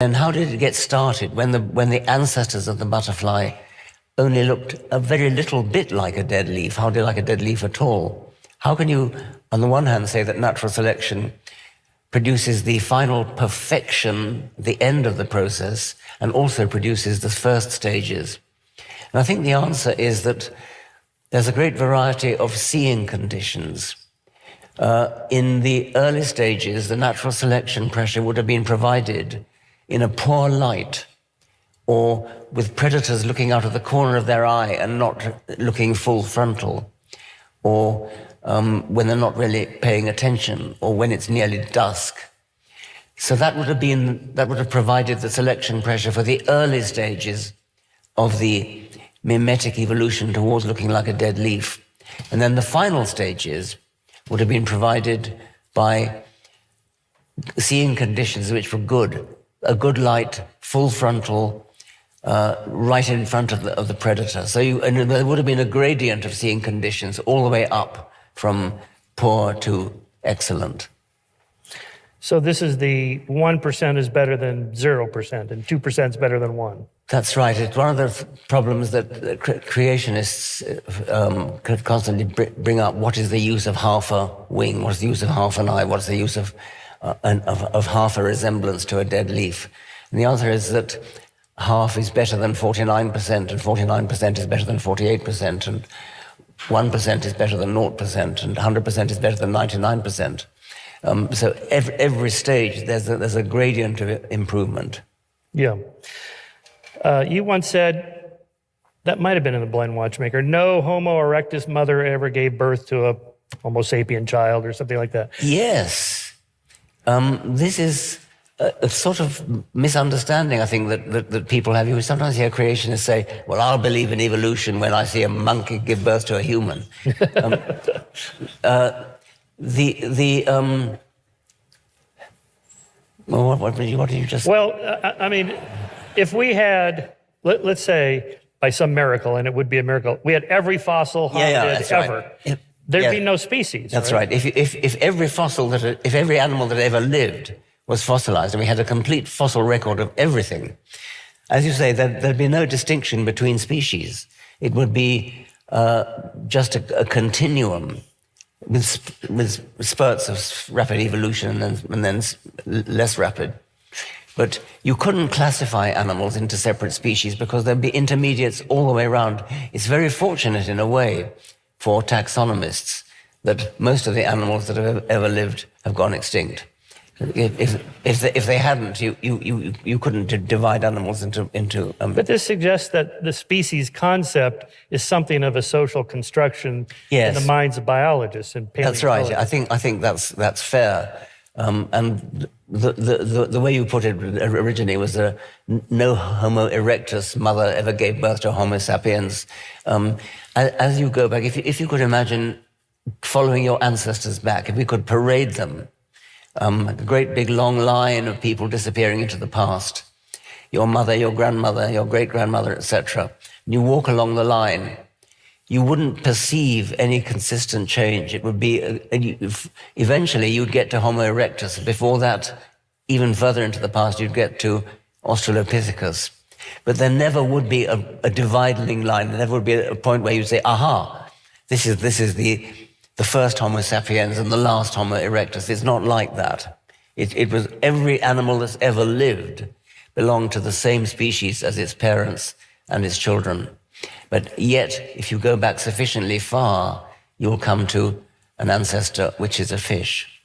And how did it get started when the ancestors of the butterfly only looked a very little bit like a dead leaf, hardly like a dead leaf at all? How can you, on the one hand, say that natural selection produces the final perfection, the end of the process, and also produces the first stages? And I think the answer is that there's a great variety of seeing conditions. In the early stages, the natural selection pressure would have been provided in a poor light, or with predators looking out of the corner of their eye and not looking full frontal, or when they're not really paying attention, or when it's nearly dusk. So that would have provided the selection pressure for the early stages of the mimetic evolution towards looking like a dead leaf. And then the final stages would have been provided by seeing conditions which were good. A good light, full frontal, right in front of the predator. And there would have been a gradient of seeing conditions all the way up from poor to excellent. So this is the 1% is better than 0% and 2% is better than 1. That's right. It's one of the problems that creationists constantly bring up. What is the use of half a wing? What is the use of half an eye? What is the use of half a resemblance to a dead leaf? And the answer is that half is better than 49%, and 49% is better than 48%, and 1% is better than 0%, and 100% is better than 99%. So every stage there's a gradient of improvement. Yeah. You once said, that might have been in the Blind Watchmaker, no Homo erectus mother ever gave birth to a Homo sapien child or something like that. Yes. This is a sort of misunderstanding, I think, that people have. You sometimes hear creationists say, well, I'll believe in evolution when I see a monkey give birth to a human. Well, what did you just say? Well, I mean, if we had, let's say, by some miracle, and it would be a miracle, we had every fossil hominid ever. Right. There'd be no species. That's right. If every fossil if every animal that ever lived was fossilized, and we had a complete fossil record of everything, as you say, there'd be no distinction between species. It would be just a continuum with spurts of rapid evolution and then less rapid. But you couldn't classify animals into separate species because there'd be intermediates all the way around. It's very fortunate in a way for taxonomists that most of the animals that have ever lived have gone extinct. If they hadn't, you couldn't divide animals into. But this suggests that the species concept is something of a social construction in the minds of biologists and paleontologists. That's right. I think that's fair. And the way you put it originally was no Homo erectus mother ever gave birth to Homo sapiens. As you go back, if you could imagine following your ancestors back, if we could parade them, a great big long line of people disappearing into the past, your mother, your grandmother, your great-grandmother, etc. You walk along the line, you wouldn't perceive any consistent change. It would be, eventually you'd get to Homo erectus. Before that, even further into the past, you'd get to Australopithecus. But there never would be a dividing line. There never would be a point where you'd say, aha, this is the first Homo sapiens and the last Homo erectus. It's not like that. It was every animal that's ever lived belonged to the same species as its parents and its children. But yet, if you go back sufficiently far, you'll come to an ancestor which is a fish.